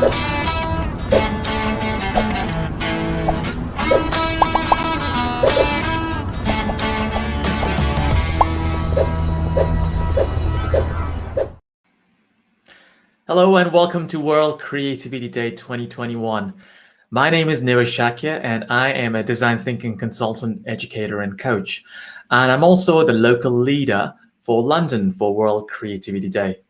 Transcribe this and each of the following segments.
Hello and welcome to World Creativity Day 2021. My name is Niraj Shakya and I am a design thinking consultant, educator and coach. And I'm also the local leader for London for World Creativity Day.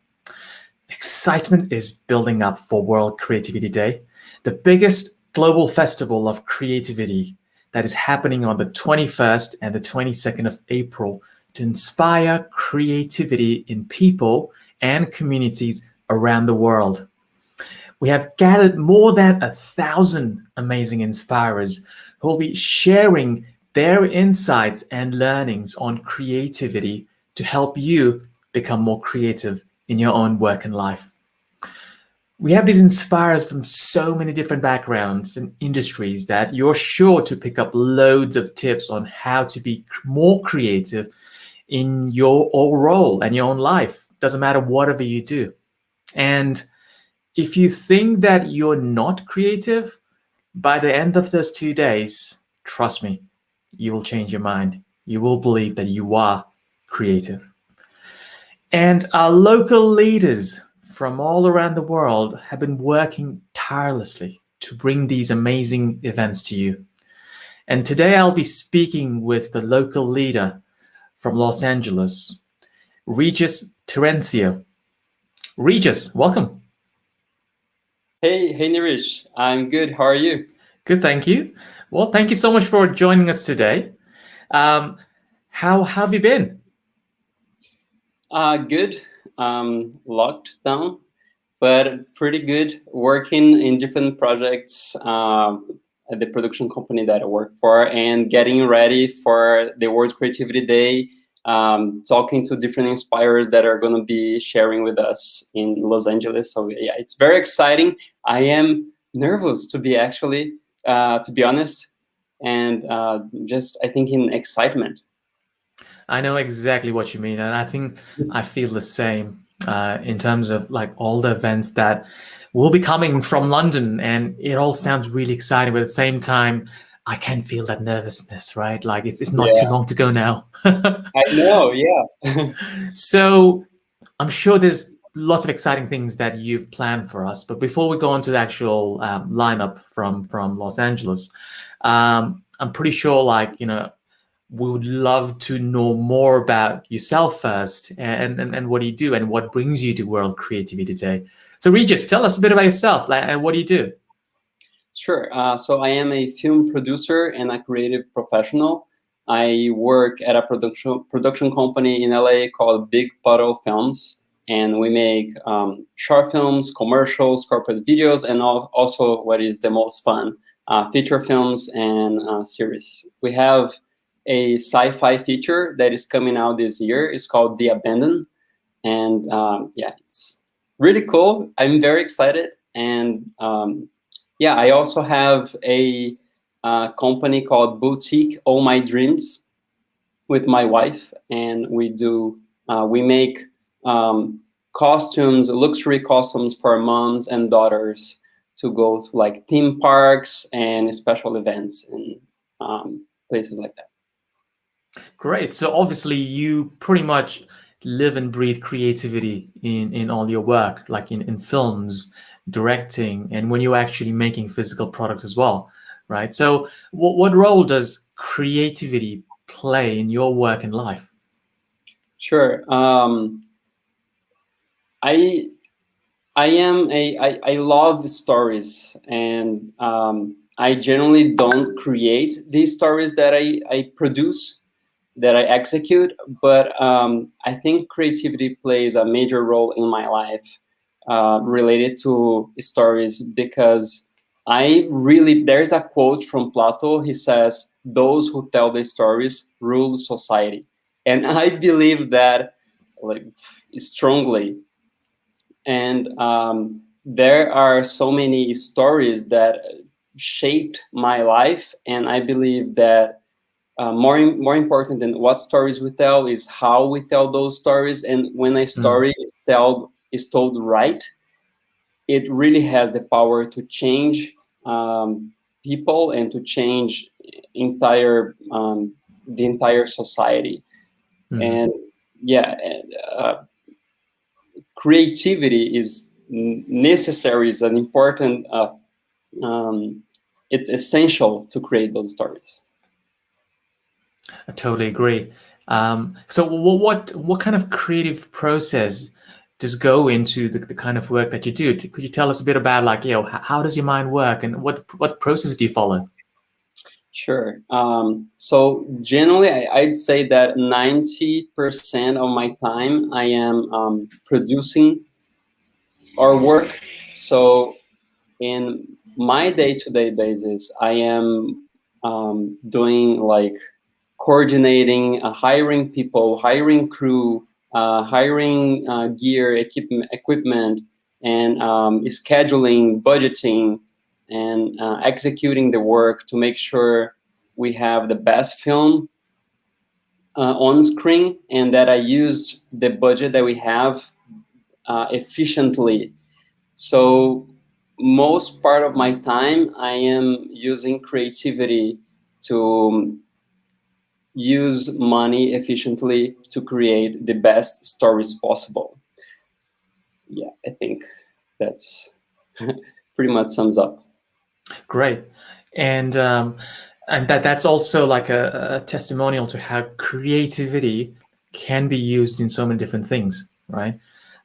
Excitement is building up for World Creativity Day, the biggest global festival of creativity that is happening on the 21st and the 22nd of April to inspire creativity in people and communities around the world. We have gathered more than 1,000 amazing inspirers who will be sharing their insights and learnings on creativity to help you become more creative in your own work and life. We have these inspirers from so many different backgrounds and industries that you're sure to pick up loads of tips on how to be more creative in your own role and your own life. Doesn't matter whatever you do. And if you think that you're not creative, by the end of those 2 days, trust me, you will change your mind. You will believe that you are creative. And our local leaders from all around the world have been working tirelessly to bring these amazing events to you. And today I'll be speaking with the local leader from Los Angeles, Regis Terencio. Regis, welcome. Hey Nirish, I'm good. How are you? Good, thank you. Well, thank you so much for joining us today. How have you been? Good. Locked down, but pretty good. Working in different projects at the production company that I work for, and getting ready for the World Creativity Day. Talking to different inspirers that are going to be sharing with us in Los Angeles. So yeah, it's very exciting. I am nervous to be honest, and just I think in excitement. I know exactly what you mean, and I think I feel the same in terms of like all the events that will be coming from London, and it all sounds really exciting, but at the same time, I can feel that nervousness, right? Like it's not too long to go now. I know, yeah. So I'm sure there's lots of exciting things that you've planned for us. But before we go on to the actual lineup from Los Angeles, I'm pretty sure, like, we would love to know more about yourself first and what do you do and what brings you to World Creativity Day. So Regis, tell us a bit about yourself. Like, what do you do? Sure. So I am a film producer and a creative professional. I work at a production company in LA called Big Puddle Films, and we make short films, commercials, corporate videos, and also what is the most fun, feature films and series. We have a sci-fi feature that is coming out this year. It's called The Abandoned, and yeah, it's really cool. I'm very excited, and yeah, I also have a company called Boutique All My Dreams with my wife, and we make costumes, luxury costumes for moms and daughters to go to like theme parks and special events and places like that. Great. So obviously you pretty much live and breathe creativity in all your work, like in films, directing, and when you're actually making physical products as well, right? So what role does creativity play in your work and life? Sure. I love stories, and I generally don't create these stories that I produce, that I execute, but I think creativity plays a major role in my life related to stories, because there's a quote from Plato. He says, "Those who tell the stories rule society," and I believe that like strongly. And there are so many stories that shaped my life, and I believe that more important than what stories we tell is how we tell those stories. And when a story is told right, it really has the power to change people and to change entire the entire society. Mhm. And yeah, creativity is necessary, is an important um, it's essential to create those stories. I totally agree. So what kind of creative process does go into the kind of work that you do? Could you tell us a bit about like, how does your mind work and what process do you follow? Sure. So generally, I'd say that 90% of my time I am producing our work. So in my day-to-day basis, I am doing like coordinating, hiring people, hiring crew, hiring gear, equipment, and scheduling, budgeting, and executing the work to make sure we have the best film on screen, and that I used the budget that we have efficiently. So most part of my time I am using creativity to use money efficiently to create the best stories possible. Yeah, I think that's pretty much sums up. Great. And that's also like a testimonial to how creativity can be used in so many different things, right?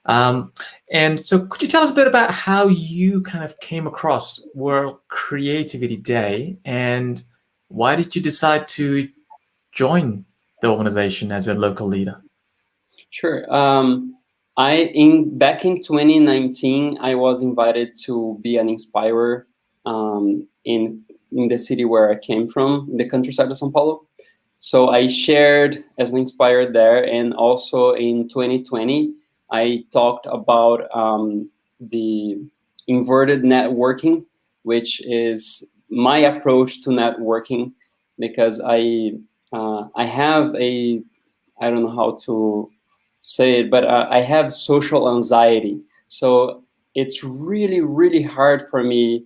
Um, and so could you tell us a bit about how you kind of came across World Creativity Day and why did you decide to join the organization as a local leader? Sure. I in back in 2019, I was invited to be an inspirer in the city where I came from, in the countryside of São Paulo. So I shared as an inspired there, and also in 2020, I talked about the inverted networking, which is my approach to networking, because I have a, I don't know how to say it, but I have social anxiety. So it's really, really hard for me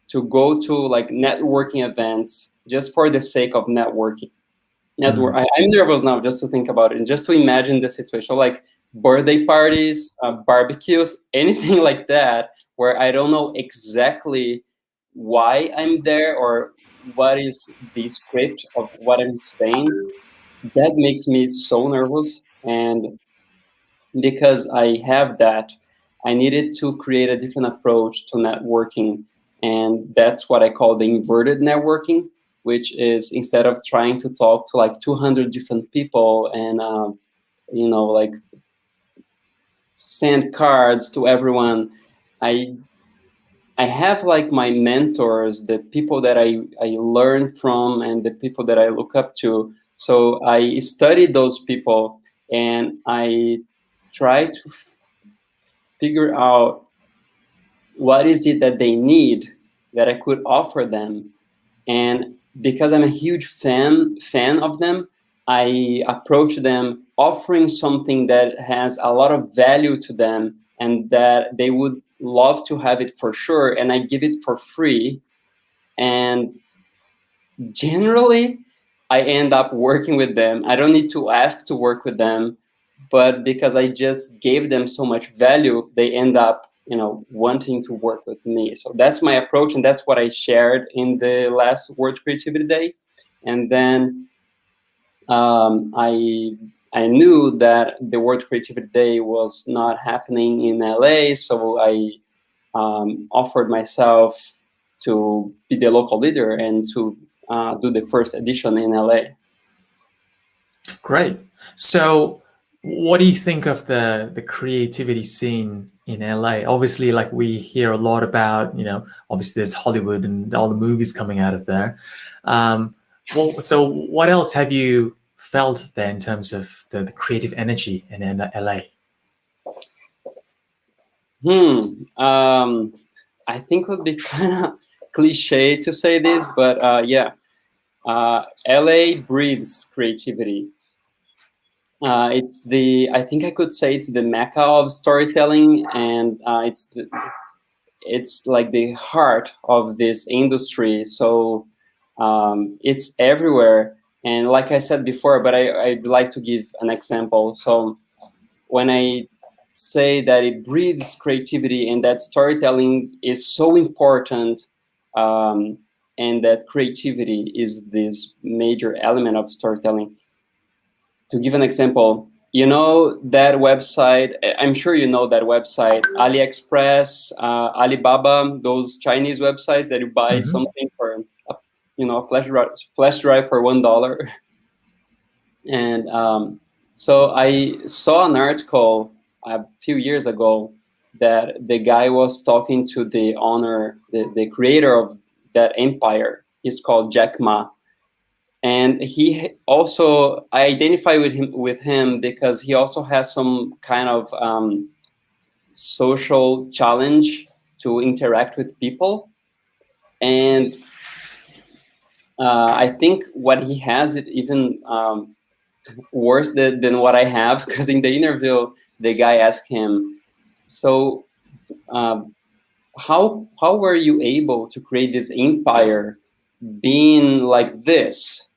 to go to like networking events just for the sake of networking. Mm, I'm nervous now just to think about it and just to imagine the situation, like birthday parties, barbecues, anything like that, where I don't know exactly why I'm there or what is the script of what I'm saying. That makes me so nervous. And because I have that, I needed to create a different approach to networking. And that's what I call the inverted networking, which is instead of trying to talk to like 200 different people and, like send cards to everyone, I I have like my mentors, the people that I learn from and the people that I look up to. So I study those people and I try to figure out what is it that they need that I could offer them. And because I'm a huge fan of them, I approach them offering something that has a lot of value to them and that they would love to have it for sure, and I give it for free. And generally I end up working with them. I don't need to ask to work with them, but because I just gave them so much value, they end up, wanting to work with me. So that's my approach, and that's what I shared in the last World Creativity Day. And then I knew that the World Creativity Day was not happening in LA, so I offered myself to be the local leader and to do the first edition in LA. great. So what do you think of the creativity scene in LA? Obviously, like we hear a lot about, obviously there's Hollywood and all the movies coming out of there. Well, so what else have you felt there in terms of the creative energy in LA? I think it would be kind of cliche to say this, but yeah, LA breathes creativity. It's I think I could say it's the mecca of storytelling, and it's like the heart of this industry. So it's everywhere. And like I said before, but I'd like to give an example. So when I say that it breeds creativity and that storytelling is so important, um, and that creativity is this major element of storytelling. To give an example, you know that website, I'm sure you know that website, AliExpress, Alibaba, those Chinese websites that you buy Mhm. something for, a flash drive for $1. And so I saw an article a few years ago that the guy was talking to the owner, the creator of that empire. He's called Jack Ma. And he also, I identify with him because he also has some kind of social challenge to interact with people. And I think what he has, it even worse than what I have, because in the interview the guy asked him, so um, how were you able to create this empire being like this,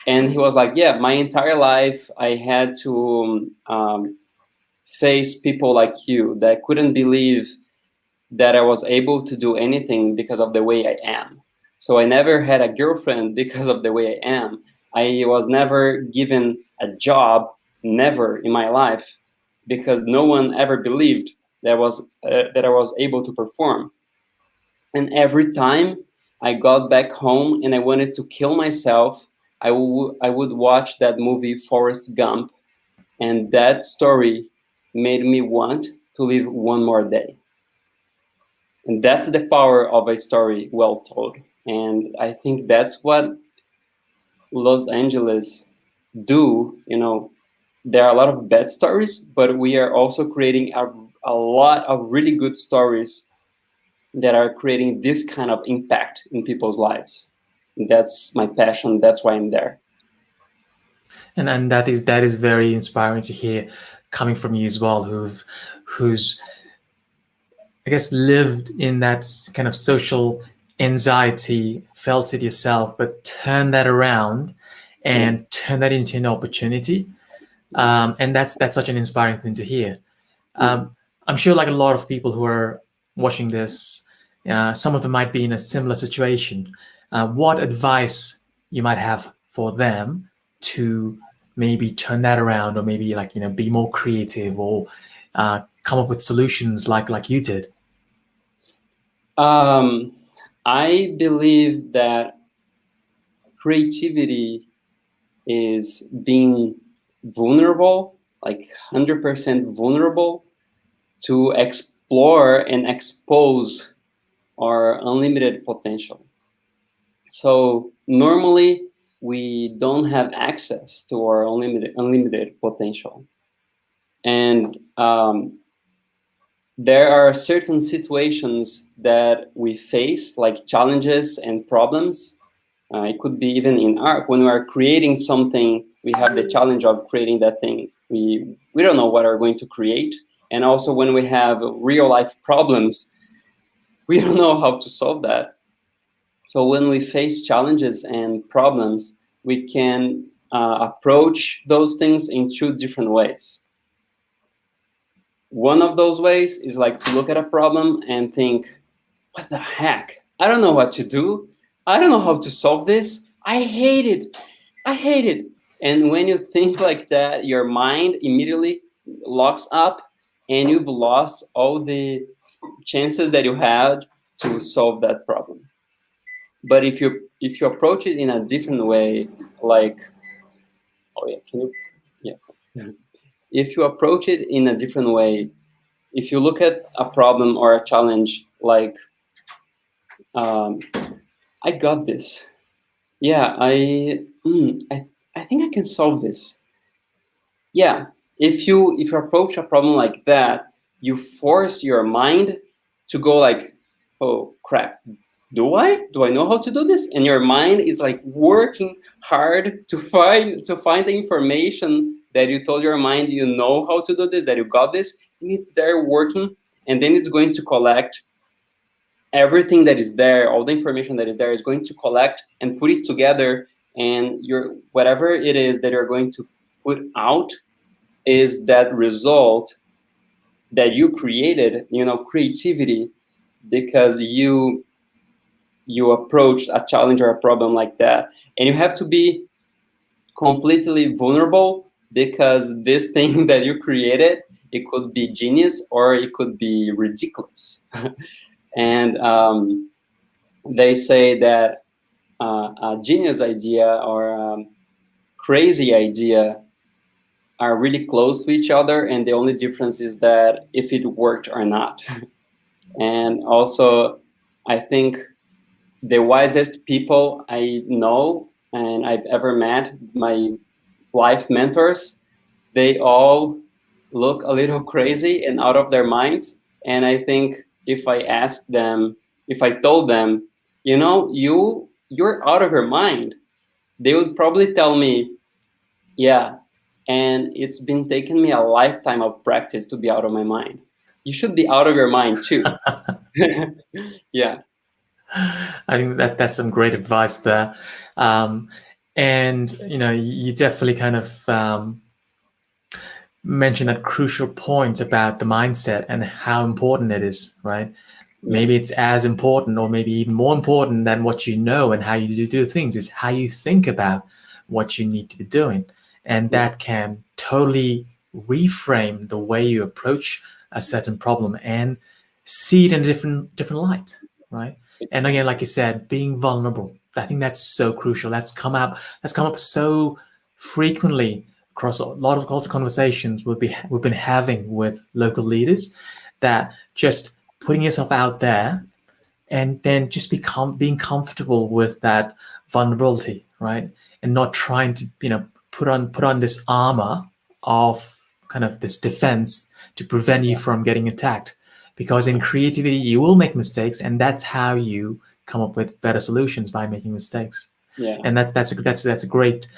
and he was like, yeah, my entire life I had to face people like you that couldn't believe that I was able to do anything because of the way I am. So I never had a girlfriend because of the way I am. I was never given a job, never in my life, because no one ever believed that I was able to perform. And every time I got back home and I wanted to kill myself, I would watch that movie Forrest Gump, and that story made me want to live one more day. And that's the power of a story well told. And I think that's what Los Angeles do. There are a lot of bad stories, but we are also creating a lot of really good stories that are creating this kind of impact in people's lives. That's my passion. That's why I'm there. And that is very inspiring to hear, coming from you as well, who's I guess lived in that kind of social anxiety, felt it yourself, but turned that around Yeah. and turned that into an opportunity. And that's such an inspiring thing to hear. Mm. I'm sure, like a lot of people who are watching this, some of them might be in a similar situation. What advice you might have for them to maybe turn that around, or maybe, like, be more creative, or come up with solutions like you did? Um, I believe that creativity is being vulnerable, like 100% vulnerable, to explore and expose our unlimited potential. So normally we don't have access to our unlimited potential, and there are certain situations that we face, like challenges and problems. It could be even in art. When we are creating something, we have the challenge of creating that thing. We don't know what we're going to create. And also when we have real life problems, we don't know how to solve that. So when we face challenges and problems, we can approach those things in two different ways. One of those ways is like to look at a problem and think, what the heck? I don't know what to do. I don't know how to solve this. I hate it. I hate it. And when you think like that, your mind immediately locks up and you've lost all the chances that you had to solve that problem. But if you approach it in a different way, like, oh yeah, can you, yeah, thanks. If you approach it in a different way, if you look at a problem or a challenge like, um, I got this. Yeah, I think I can solve this. Yeah, if you approach a problem like that, you force your mind to go like, oh crap, do I know how to do this? And your mind is like working hard to find the information that you told your mind you know how to do this, that you got this, and it's there working, and then it's going to collect everything that is there, all the information that is there, is going to collect and put it together, and your whatever it is that you're going to put out is that result that you created, creativity, because you approach a challenge or a problem like that. And you have to be completely vulnerable, because this thing that you created, it could be genius or it could be ridiculous. And they say that a genius idea or crazy idea are really close to each other, and the only difference is that if it worked or not. And also, I think the wisest people I know and I've ever met, my life mentors, they all look a little crazy and out of their minds. And I think if I asked them, if I told them, you're out of your mind, they would probably tell me, yeah, and it's been taking me a lifetime of practice to be out of my mind. You should be out of your mind too. Yeah. I think that's some great advice there. Um, and you definitely kind of mentioned that crucial point about the mindset and how important it is, right? Yeah. Maybe it's as important, or maybe even more important than what you know and how you do things, is how you think about what you need to be doing. And Yeah. that can totally reframe the way you approach a certain problem and see it in a different light, right? And again, like you said, being vulnerable. I think that's so crucial. That's come up so frequently across a lot of culture conversations we've been having with local leaders, that just putting yourself out there and then just being comfortable with that vulnerability, right? And not trying to put on this armor of kind of this defense to prevent you from getting attacked, because in creativity you will make mistakes, and that's how you come up with better solutions, by making mistakes. Yeah. And that's a great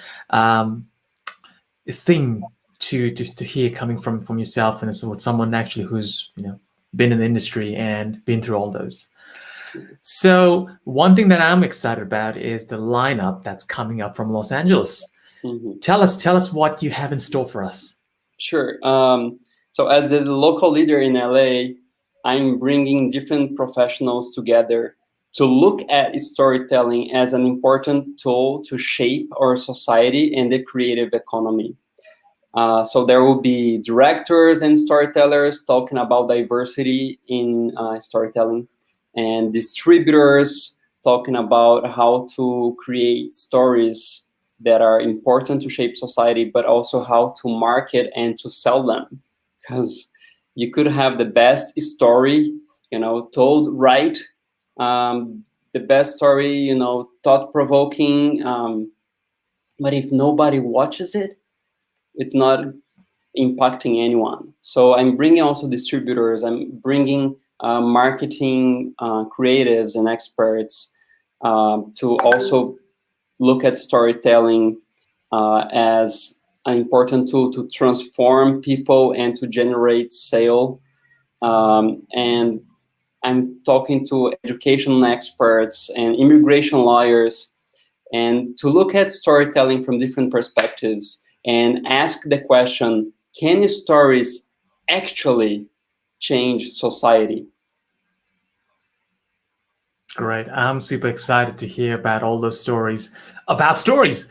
thing to hear coming from yourself, and with someone actually who's been in the industry and been through all those. So one thing that I'm excited about is the lineup that's coming up from Los Angeles. Mhm. Tell us what you have in store for us. Sure. So as the local leader in LA, I'm bringing different professionals together to look at storytelling as an important tool to shape our society and the creative economy. So there will be directors and storytellers talking about diversity in storytelling, and distributors talking about how to create stories that are important to shape society, but also how to market and to sell them. Because you could have the best story, told right, the best story, thought provoking, but if nobody watches it, it's not impacting anyone. So I'm bringing also distributors. I'm bringing marketing creatives and experts to also look at storytelling as an important tool to transform people and to generate sale. And I'm talking to educational experts and immigration lawyers, and to look at storytelling from different perspectives and ask the question, can stories actually change society? Great. I'm super excited to hear about all those stories about stories.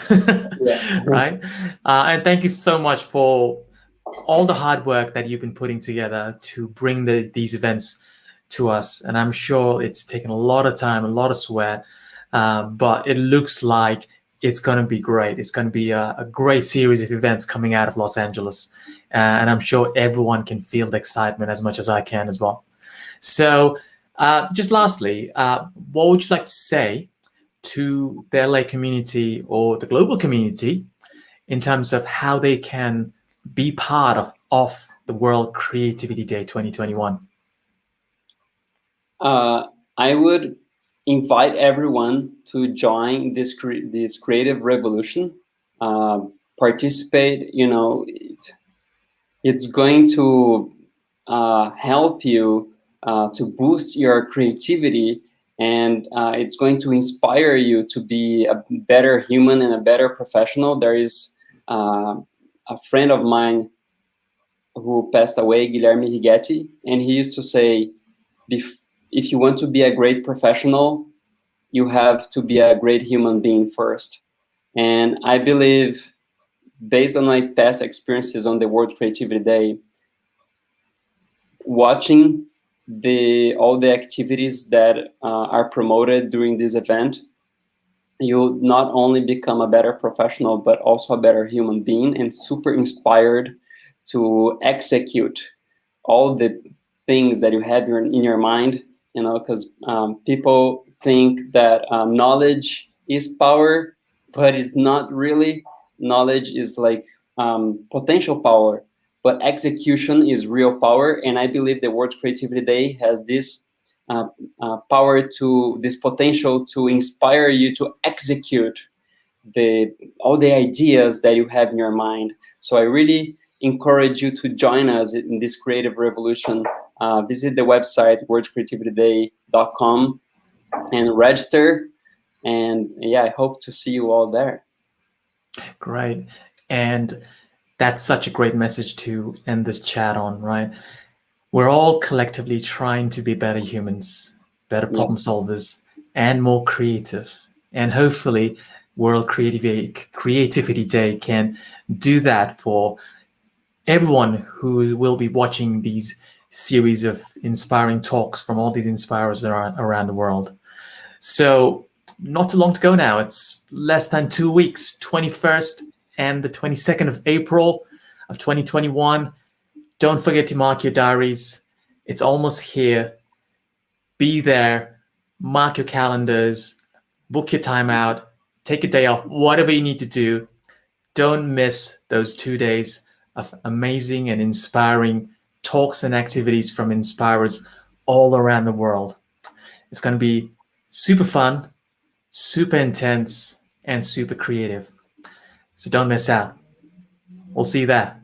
Yeah. Right? And thank you so much for all the hard work that you've been putting together to bring these events to us. And I'm sure it's taken a lot of time, a lot of sweat, but it looks like it's going to be great. It's going to be a great series of events coming out of Los Angeles. And I'm sure everyone can feel the excitement as much as I can as well. So, just lastly, what would you like to say to the LA community or the global community in terms of how they can be part of the World Creativity Day 2021? I would invite everyone to join this creative revolution. Participate. It's going to help you to boost your creativity, and it's going to inspire you to be a better human and a better professional. There is a friend of mine who passed away, Guilherme Righetti, and he used to say, if you want to be a great professional, you have to be a great human being first. And I believe, based on my past experiences on the World Creativity Day, watching all the activities that are promoted during this event, you not only become a better professional, but also a better human being, and super inspired to execute all the things that you have in your mind, because people think that knowledge is power, but it's not really. Knowledge is like potential power, but execution is real power. And I believe the World Creativity Day has this power, to this potential to inspire you to execute all the ideas that you have in your mind. So I really encourage you to join us in this creative revolution. Visit the website worldcreativityday.com and register. And yeah, I hope to see you all there. Great. And that's such a great message to end this chat on, right? We're all collectively trying to be better humans, better problem solvers, and more creative. And hopefully, World Creativity Day can do that for everyone who will be watching these series of inspiring talks from all these inspirers around the world. So, not too long to go now. It's less than 2 weeks, 21st and the 22nd of April of 2021. Don't forget to mark your diaries. It's almost here. Be there. Mark your calendars. Book your time out. Take a day off. Whatever you need to do. Don't miss those 2 days of amazing and inspiring talks and activities from inspirers all around the world. It's going to be super fun, super intense, and super creative. So don't miss out. We'll see you there.